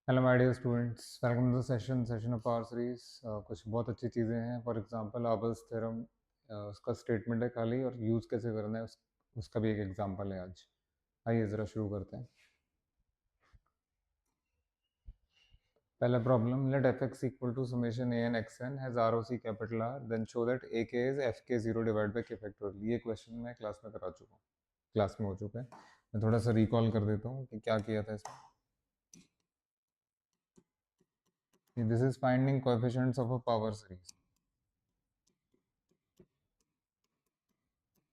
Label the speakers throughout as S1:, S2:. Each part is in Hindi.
S1: Hello my dear students, welcome to session of power series. कुछ बहुत अच्छी चीज़ें हैं। फॉर एग्जांपल आबल्स थ्योरम, उसका स्टेटमेंट है खाली, और यूज़ कैसे करना है उसका भी एक एग्जांपल है आज। आइए ज़रा शुरू करते हैं। पहला problem, let f x equal to summation A N x n has R O C capital R, then show that a k is f k zero divide by k factorial. ये क्वेश्चन मैं क्लास में करा चुका हूँ, क्लास में हो चुका है। मैं थोड़ा सा रिकॉल कर देता हूँ कि क्या किया था इसमें। This is finding coefficients of a power series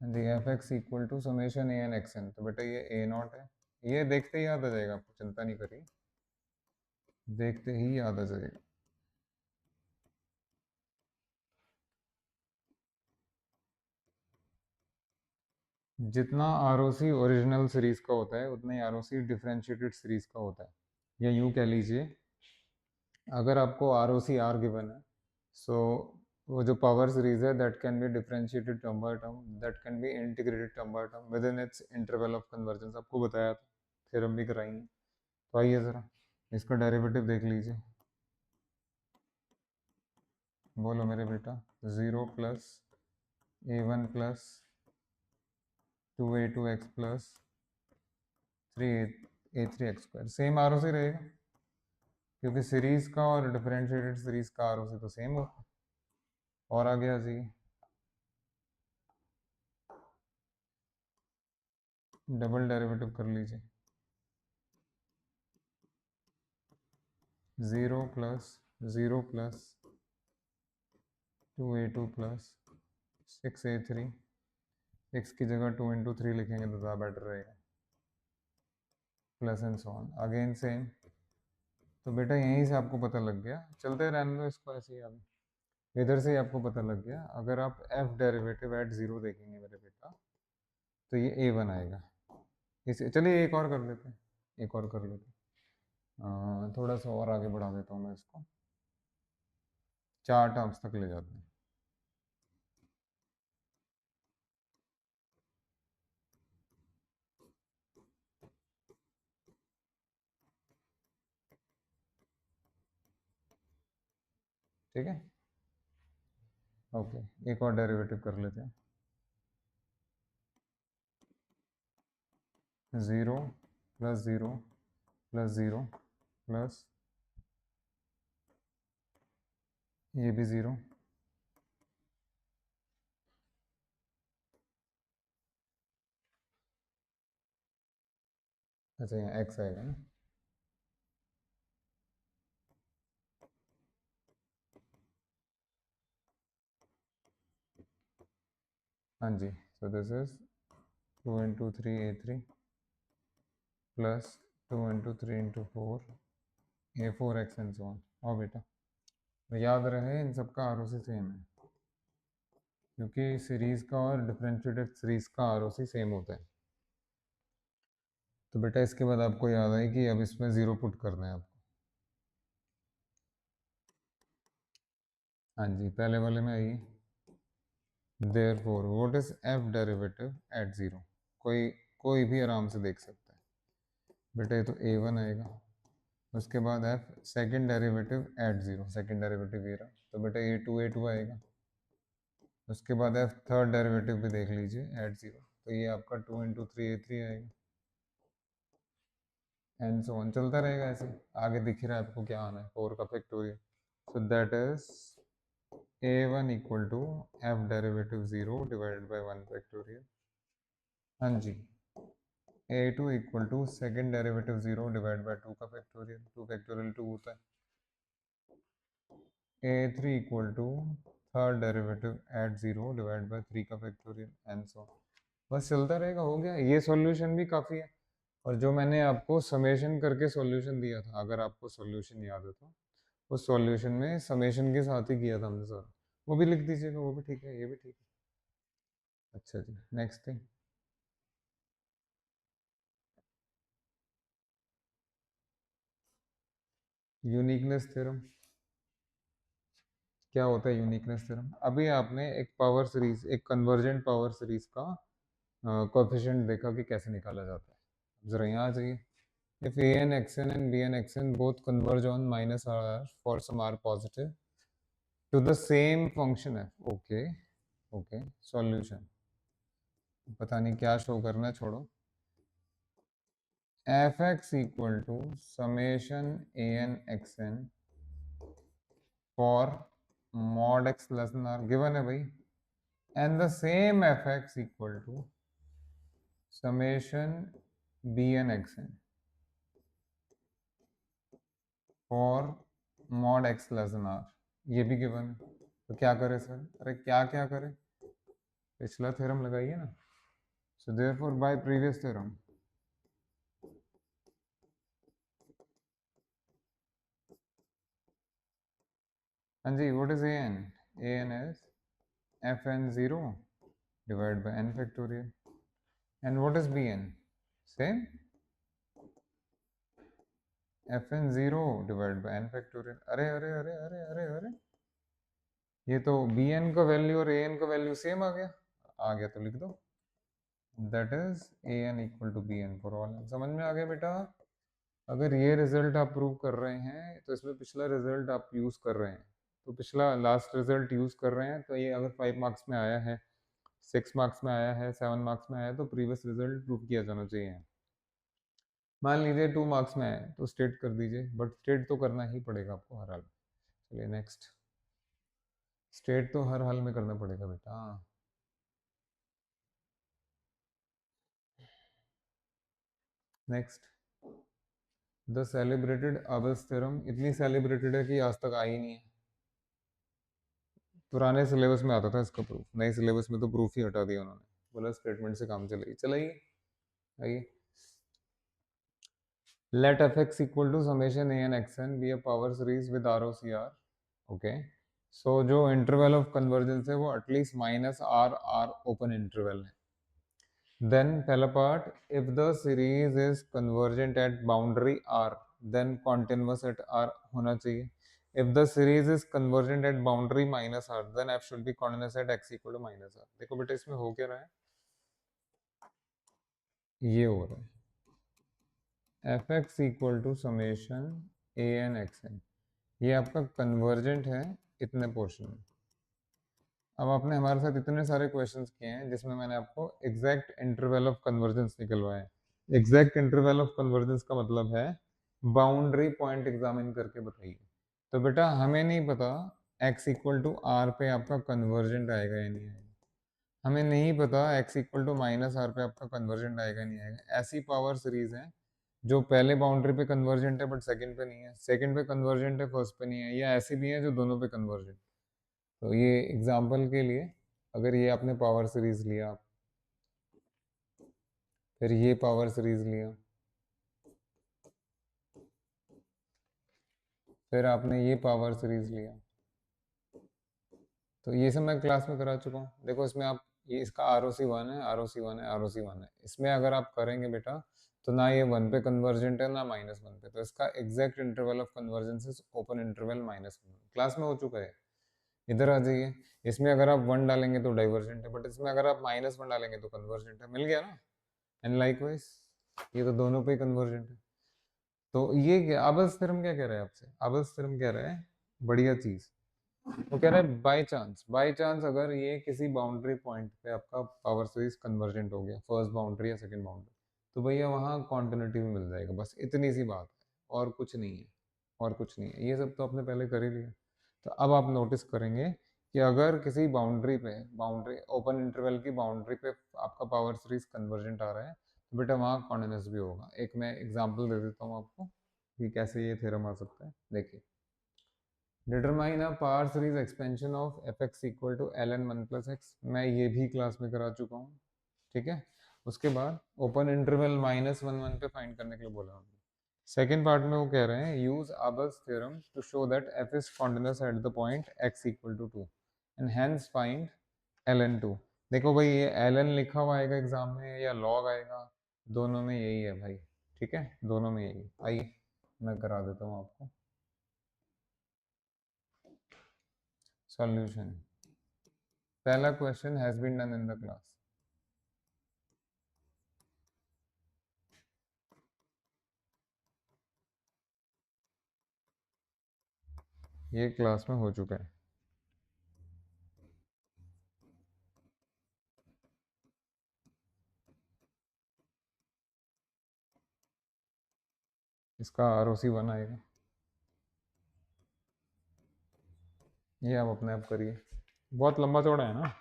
S1: and F x equal to summation A N x N. तो बेटा ये ए नॉट है, ये देखते ही याद आ जाएगा आपको, चिंता नहीं करिए, देखते ही याद आ जाएगा। जितना R O C original series का होता है उतना ही R O C differentiated series का होता है। या यूँ कह लीजिए, अगर आपको R O C R given है, सो वो जो पावर सीरीज है that can be differentiated term by term, that can be integrated term by term within its interval of convergence. आपको बताया था, थ्योरम भी कराएंगे। तो आइए ज़रा इसका डेरिवेटिव देख लीजिए। बोलो मेरे बेटा, 0 plus a one plus 2a2x plus 3a3x²। Same R O C रहेगा, क्योंकि सीरीज का और डिफरेंशिएटेड सीरीज का आर ओ सी तो सेम होगा। और आगे आ जाइए, डबल डेरिवेटिव कर लीजिए। 0 plus 2a2 plus 6a3, x की जगह 2 × 3 लिखेंगे तो ज़्यादा बेटर रहेगा, plus and so on again same. तो बेटा यहीं से आपको पता लग गया, चलते रहने दो इसको ऐसे ही। आगे इधर से ही आपको पता लग गया, अगर आप एफ डेरिवेटिव एट ज़ीरो देखेंगे मेरे बेटा, तो ये ए वन आएगा। इसे चलिए एक और कर लेते हैं, एक और कर लेते हैं। थोड़ा सा और आगे बढ़ा देता हूँ मैं इसको, 4 टर्म्स तक ले जाते हैं। ठीक है, ओके, एक और डेरिवेटिव कर लेते हैं। 0 प्लस 0 प्लस 0 प्लस ये भी 0, अच्छा यहाँ एक्स आएगा ना। हाँ जी, so this is 2 × 3 a3 plus 2 × 3 × 4 a4x and so on. और बेटा तो याद रहे इन सबका आर ओ सी सेम है, क्योंकि सीरीज का और डिफरेंशिएटेड सीरीज का आर ओ सी सेम होता है। तो बेटा इसके बाद आपको याद आए कि अब इसमें ज़ीरो पुट करना है आपको। हाँ जी, पहले वाले में आइए। Therefore what is F derivative eight zero, कोई कोई भी आराम से देख सकता है। बेटा ये तो ए वन आएगा, उसके बाद F second derivative eight zero, second derivative ये रहा, तो बेटा ये 2a2 आएगा। उसके बाद एफ थर्ड डेरिवेटिव भी देख लीजिए एट ज़ीरो, तो ये आपका 2 × 3a3 आएगा, एंड सो ऑन चलता रहेगा ऐसे। आगे दिख रहा है आपको क्या आना है, 4 का factorial. So that is a1 equal to F derivative 0 divided by 1 factorial. हाँ जी, a2 equal to second derivative 0 divide by 2 का फैक्टोरियल, 2 फैक्टोरियल 2 होता है। a3 equal to third derivative at 0 divide by 3 का फैक्टोरियल, एंड सो बस चलता रहेगा। हो गया, ये सॉल्यूशन भी काफ़ी है। और जो मैंने आपको समेशन करके सॉल्यूशन दिया था, अगर आपको सॉल्यूशन याद है तो उस सॉल्यूशन में समेशन के साथ ही किया था हमने सर, वो भी लिख दीजिएगा, वो भी ठीक है, ये भी ठीक है। अच्छा जी, नेक्स्ट थिंग, यूनिकनेस थ्योरम। क्या होता है यूनिकनेस थ्योरम? अभी आपने एक पावर सीरीज, एक कन्वर्जेंट पावर सीरीज का कोएफिशिएंट देखा कि कैसे निकाला जाता है। ज़रा यहाँ आ जाइए, if a n xn and b n xn both converge on minus r for some r positive to the same function f. okay, okay, solution पता नहीं क्या शो करना है, छोड़ो. fx equal to summation an xn for mod x less than r given है भाई, and the same fx equal to summation bn xn for mod x less than r, ये भी गिवन है. तो क्या करें सर? अरे क्या क्या करें, पिछला थ्योरम लगाइए ना. So therefore by previous theorem, हाँ जी, what is an? an is fn0 divided by n factorial. And what is bn? Same, fn0 divided by n factorial. अरे अरे अरे अरे अरे अरे, ये तो bn का वैल्यू और an का वैल्यू सेम आ गया. आ गया तो लिख दो, that is an equal to bn for all. समझ में आ गया बेटा? अगर ये रिजल्ट आप प्रूव कर रहे हैं तो इसमें पिछला रिजल्ट आप यूज कर रहे हैं, तो पिछला लास्ट रिजल्ट यूज कर रहे हैं, तो ये अगर 5 मार्क्स में आया है, 6 मार्क्स में आया है, 7 मार्क्स में आया है, तो प्रीवियस रिजल्ट प्रूव किया जाना चाहिए. मान लीजिए 2 मार्क्स में है तो स्टेट कर दीजिए, बट स्टेट तो करना ही पड़ेगा आपको हर हाल में. चलिए नेक्स्ट, स्टेट तो हर हाल में करना पड़ेगा बेटा. Next, the celebrated Abel's theorem. इतनी सेलिब्रेटेड है कि आज तक आई नहीं है. पुराने सिलेबस में आता था इसका प्रूफ, नए सिलेबस में तो प्रूफ ही हटा दिया उन्होंने, बोला स्टेटमेंट से काम चलेगी. चलाइए, आइए. let fx equal to summation a and xn be a power series with ROCR. Okay, so जो इंटरवल ऑफ कन्वर्जेंस है वो at least minus R R open interval है. देन पहला part, if the series is convergent at boundary R then continuous at R होना चाहिए. if the series is convergent at boundary minus r then f should be continuous at x equal to minus r. देखो बेटा इसमें हो क्या रहा है, ये हो रहा है fx equal to summation a n xn, ये आपका कन्वर्जेंट है इतने पोर्शन में. अब आपने हमारे साथ इतने सारे क्वेश्चंस किए हैं जिसमें मैंने आपको एग्जैक्ट इंटरवल ऑफ कन्वर्जेंस निकलवाए हैं. एग्जैक्ट इंटरवल ऑफ कन्वर्जेंस का मतलब है बाउंड्री पॉइंट एग्जामिन करके बताइए. तो बेटा हमें नहीं पता x इक्वल टू आर पे आपका कन्वर्जेंट आएगा या नहीं आएगा. हमें नहीं पता x equal to minus R पे आपका कन्वर्जेंट आएगा नहीं आएगा. ऐसी पावर सीरीज है जो पहले बाउंड्री पे कन्वर्जेंट है बट सेकंड पे नहीं है, सेकंड पे कन्वर्जेंट है फर्स्ट पे नहीं है, या ऐसी भी है जो दोनों पे कन्वर्जेंट. तो ये एग्जाम्पल के लिए, अगर ये आपने पावर सीरीज लिया, फिर ये पावर सीरीज लिया, फिर आपने ये पावर सीरीज लिया, तो ये सब मैं क्लास में करा चुका हूँ. देखो इसमें आप, ये इसका ROC1 है, ROC1 है, ROC1 है. इसमें अगर आप करेंगे बेटा तो ना ये 1 पे कन्वर्जेंट है ना -1 पे, तो इसका exact interval of convergence is open interval -1. Class में हो चुका है. इधर आ जाइए, इसमें अगर आप 1 डालेंगे तो डाइवर्जेंट है, बट इसमें अगर आप -1 डालेंगे तो कन्वर्जेंट है. मिल गया ना? एंड लाइकवाइज ये तो दोनों पे कन्वर्जेंट है. तो ये क्या अबेल्स थ्योरम क्या कह रहा है आपसे? अबेल्स थ्योरम कह रहा है बढ़िया चीज, वो कह रहा है बाय चांस अगर ये किसी बाउंड्री पॉइंट पे आपका पावर सीरीज कन्वर्जेंट हो गया, फर्स्ट बाउंड्री या सेकंड बाउंड्री, तो भैया वहाँ कॉन्टिन्यूटी में मिल जाएगा. बस इतनी सी बात है, और कुछ नहीं है, और कुछ नहीं है. ये सब तो आपने पहले कर ही लिया. तो अब आप नोटिस करेंगे कि अगर किसी बाउंड्री पे, बाउंड्री ओपन इंटरवल की बाउंड्री पे आपका पावर सीरीज कन्वर्जेंट आ रहा है, तो बेटा वहाँ कॉन्टिन्यूस भी होगा. एक मैं एग्जांपल दे देता हूँ आपको कि कैसे ये थ्योरम आ सकता है. देखिए, determine a power series expansion of fx equal to ln 1 plus x. मैं ये भी क्लास में करा चुका हूँ, ठीक है. उसके बाद ओपन इंटरवल -1 1 पे फाइंड करने के लिए बोला हमने. सेकेंड पार्ट में वो कह रहे हैं use Abel's theorem to show that f is continuous at the point x equal to 2 and hence find ln2. देखो भाई ये ln लिखा हुआ आएगा एग्जाम में या log आएगा, दोनों में यही है भाई, ठीक है, दोनों में यही. आइए मैं करा देता हूँ आपको सॉल्यूशन. पहला question has been done in the class. ये क्लास में हो चुका है। इसका ROC 1 आएगा। ये आप अपने आप करिए, बहुत लंबा चौड़ा है ना,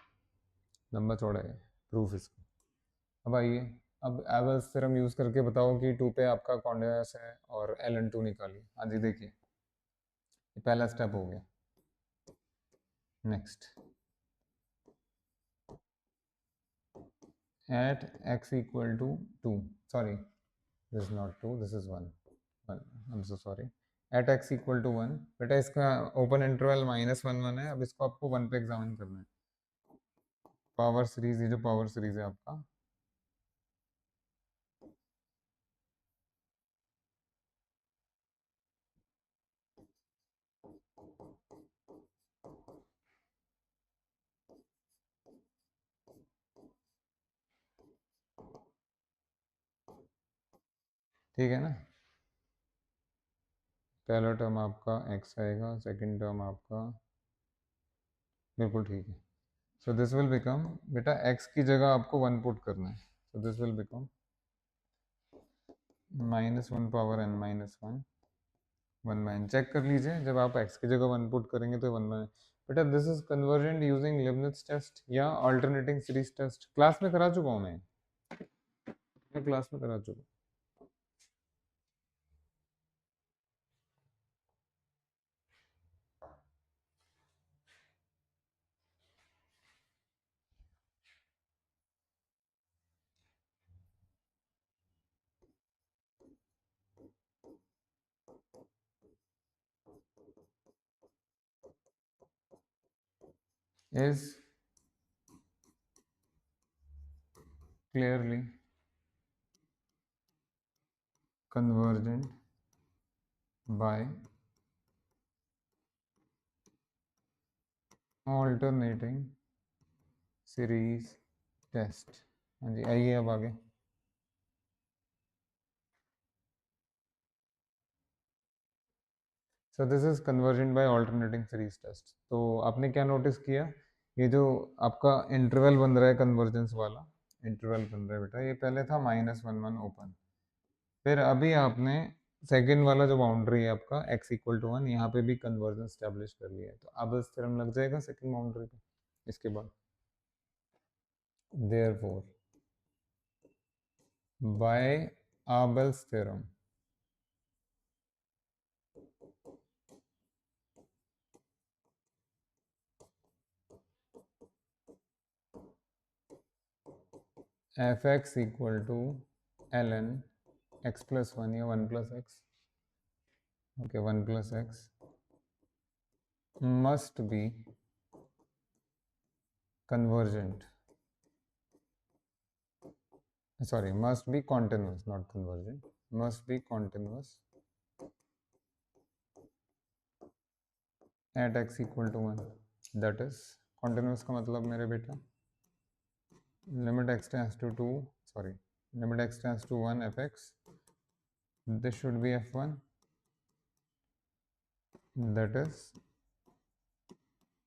S1: लंबा चौड़ा है प्रूफ इसका। अब आइए, अब एवल्स थ्योरम यूज़ करके बताओ कि 2 पे आपका कॉन्टिन्यूअस है और ln2 निकालिए। हाँ जी, देखिए ये पहला स्टेप हो गया। Next, at x equal to 2, sorry this is not 2, this is 1, I am so sorry. At x equal to 1, बेटा इसका ओपन इंटरवल -1 1 है। अब इसको आपको 1 पे एग्जामिन करना है। पावर सीरीज, ये जो पावर सीरीज है आपका, ठीक है ना। पहला टर्म आपका x आएगा, सेकंड टर्म आपका, बिल्कुल ठीक है। सो दिस विल बिकम, बेटा x की जगह आपको 1 पुट करना है। So this will become -1 power n -1, 1/n। Check कर लीजिए, जब आप x की जगह 1 पुट करेंगे तो 1/n। बेटा this is convergent using Leibniz test या अल्टरनेटिंग सीरीज टेस्ट। क्लास में करा चुका हूँ मैं क्लास में करा चुका हूँ। Is clearly convergent by alternating series test। हाँ जी, आइए अब आगे। So this is convergent by alternating series test. तो आपने क्या नोटिस किया, ये जो आपका इंटरवल बन रहा है कन्वर्जेंस वाला, इंटरवल बन रहा है बेटा, ये पहले था -1 1 ओपन, फिर अभी आपने सेकेंड वाला जो बाउंड्री है आपका x इक्वल टू 1, यहाँ पे भी कन्वर्जेंस स्टैब्लिश कर लिया है। तो अब इस थ्योरम लग जाएगा सेकेंड बाउंड्री पे इसके बाद। Therefore by Abel's theorem, f(x) equal to ln x plus 1 या 1 plus x, okay 1 plus x must be convergent, sorry must be continuous, not convergent, must be continuous at x equal to 1। That is continuous का मतलब मेरे बेटा limit x tends to 2, sorry limit x tends to 1 fx, this should be f1, that is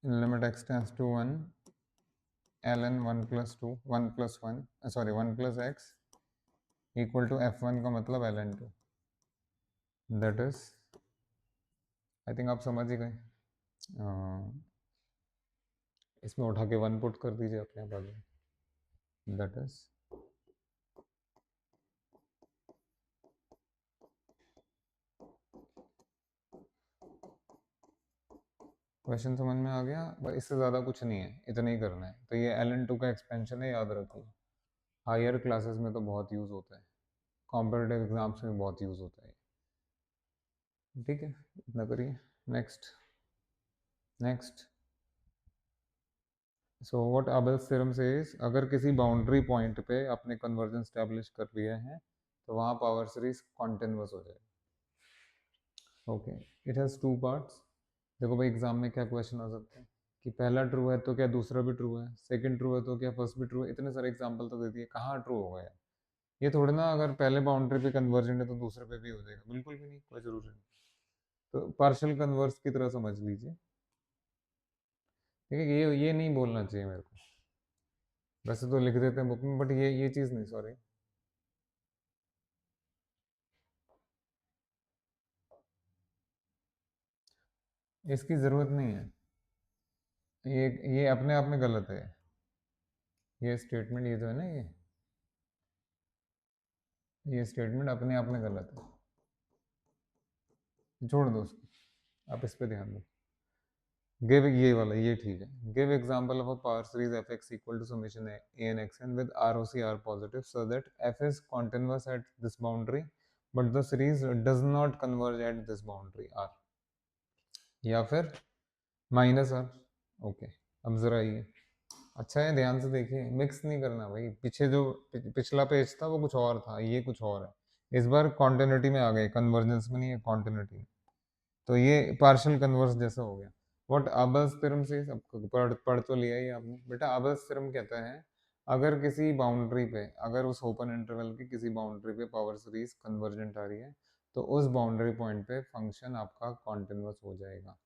S1: limit x tends to 1 ln 1 plus 2 1 plus 1 sorry 1 plus x equal to f1 का मतलब ln2, that is, I think आप समझ ही गए। इसमें उठा के 1 पुट कर दीजिए अपने आप आगे, दैट इज क्वेश्चन समझ में आ गया। बस इससे ज़्यादा कुछ नहीं है, इतना ही करना है। तो ये ln2 का एक्सपेंशन है, याद रखिए। हायर क्लासेस में तो बहुत यूज़ होता है, कॉम्पिटिटिव एग्जाम्स में बहुत यूज़ होता है, ठीक है, इतना करिए। Next next, so what Abel's theorem says, अगर किसी बाउंड्री पॉइंट पे आपने कन्वर्जन स्टैब्लिश कर लिया है तो वहाँ पावर सीरीज कॉन्टिन्यूअस हो जाएगी। Okay, it has 2 parts. देखो भाई, एग्जाम में क्या क्वेश्चन आ सकते हैं कि पहला ट्रू है तो क्या दूसरा भी ट्रू है, सेकंड ट्रू है तो क्या फर्स्ट भी ट्रू है। इतने सारे एग्जाम्पल तो दे दिए, कहाँ ट्रू होगा यार। ये थोड़ी ना अगर पहले बाउंड्री पे कन्वर्जेंट है तो दूसरे पे भी हो जाएगा, बिल्कुल भी नहीं, कोई जरूरी नहीं। तो पार्शियल कन्वर्स की तरह समझ लीजिए, ठीक है। ये नहीं बोलना चाहिए मेरे को, वैसे तो लिख देते हैं बुक में, बट ये चीज़ नहीं, सॉरी। इसकी ज़रूरत नहीं है, ये अपने आप में गलत है। ये स्टेटमेंट, ये जो है ना, ये स्टेटमेंट अपने आप में गलत है, छोड़ दो उसको, आप इस पे ध्यान दो। गिव, ये वाला ये ठीक है। Give example of a power series F x equal to summation A N x N with R O C R positive so that F is continuous at this boundary but the series does not converge at this boundary R, या फिर माइनस आर। ओके, अब जरा ये अच्छा है, ध्यान से देखिए, मिक्स नहीं करना भाई। पीछे जो पिछला पेज था वो कुछ और था, ये कुछ और है। इस बार कॉन्टिन्यूटी में आ गए, कन्वर्जेंस में नहीं है, कॉन्टिन्यूटी में। तो ये पार्शियल कन्वर्स जैसा हो गया। व्हाट अबल्स थ्योरम से, सबको पढ़ तो लिया ही आपने बेटा। अबल्स थ्योरम कहता है अगर किसी बाउंड्री पे, अगर उस ओपन इंटरवल की किसी बाउंड्री पे पावर सीरीज कन्वर्जेंट आ रही है, तो उस बाउंड्री पॉइंट पे फंक्शन आपका कॉन्टिन्यूअस हो जाएगा।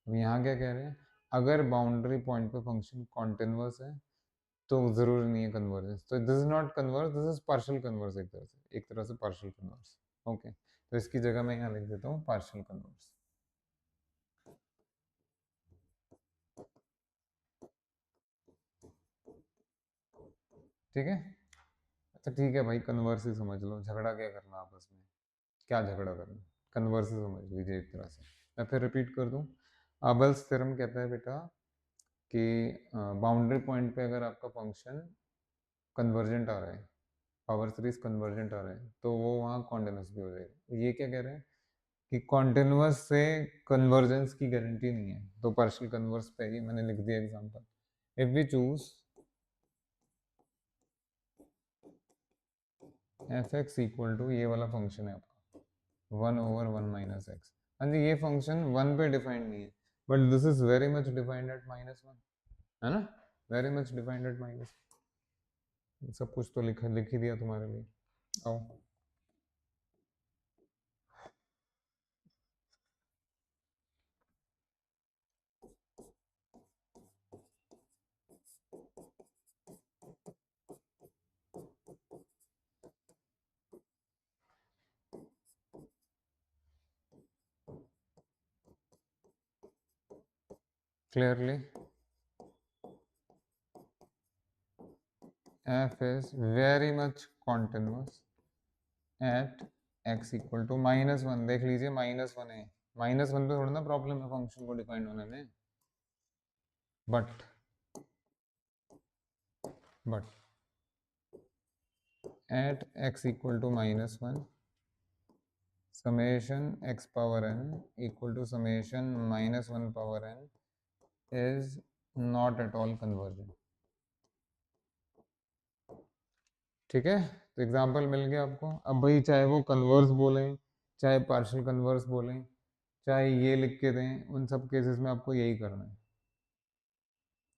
S1: अब यहाँ क्या कह रहे हैं, अगर बाउंड्री पॉइंट पे फंक्शन कॉन्टिन्यूअस है तो जरूरी नहीं है कन्वर्जेंस, तो this is not converse, this is partial converse, एक तरह से पार्शियल कन्वर्स। ओके, तो इसकी जगह मैं यहाँ लिख देता हूँ पार्शियल कन्वर्स, ठीक है। अच्छा ठीक है भाई, कन्वर्स ही समझ लो, झगड़ा क्या करना आपस में, क्या झगड़ा करना, कन्वर्स ही समझ लीजिए एक तरह से। मैं फिर रिपीट कर दूं, अबल्स थ्योरम कहता है बेटा कि बाउंड्री पॉइंट पे अगर आपका फंक्शन कन्वर्जेंट आ रहा है, पावर सीरीज कन्वर्जेंट आ रहा है, तो वो वहाँ कॉन्टिन्यूस भी हो जाएगा। ये क्या कह रहे हैं कि कॉन्टिन्यूस से कन्वर्जेंस की गारंटी नहीं है, तो पार्शियल कन्वर्स पे ही मैंने लिख दिया example. If we choose F x equal to, ये वाला फंक्शन है आपका 1/1 - x। हाँ जी, ये फंक्शन 1 पे डिफाइंड नहीं है, but this is very much defined at -1, है ना, very much defined at minus. सब कुछ तो लिख ही दिया तुम्हारे लिए। आओ, clearly f is very much continuous at x equal to -1। देख लीजिए -1 है, -1 पे थोड़ा ना प्रॉब्लम है फंक्शन को डिफाइन होने में। But but at x equal to -1 summation x power n equal to summation -1 power n is not at all convergent, ठीक है। तो एग्जांपल मिल गया आपको। अब भाई चाहे वो कन्वर्स बोलें, चाहे पार्शियल कन्वर्स बोलें, चाहे ये लिख के दें, उन सब केसेस में आपको यही करना है।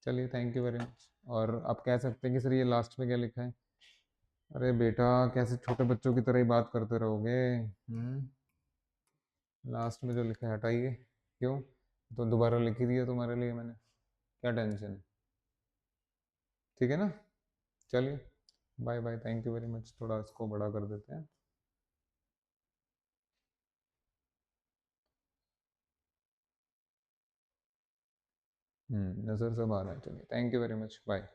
S1: चलिए, थैंक यू वेरी मच। और आप कह सकते हैं कि सर ये लास्ट में क्या लिखा है। अरे बेटा, कैसे छोटे बच्चों की तरह ही बात करते रहोगे। लास्ट में जो लिखा है हटाइए। क्यों, तो दोबारा लिख ही दिया तुम्हारे लिए मैंने, क्या टेंशन है, ठीक है ना। चलिए, bye bye, thank you very much. थोड़ा इसको बड़ा कर देते हैं। नज़र सब आ रहा है। चलिए, thank you very much, bye.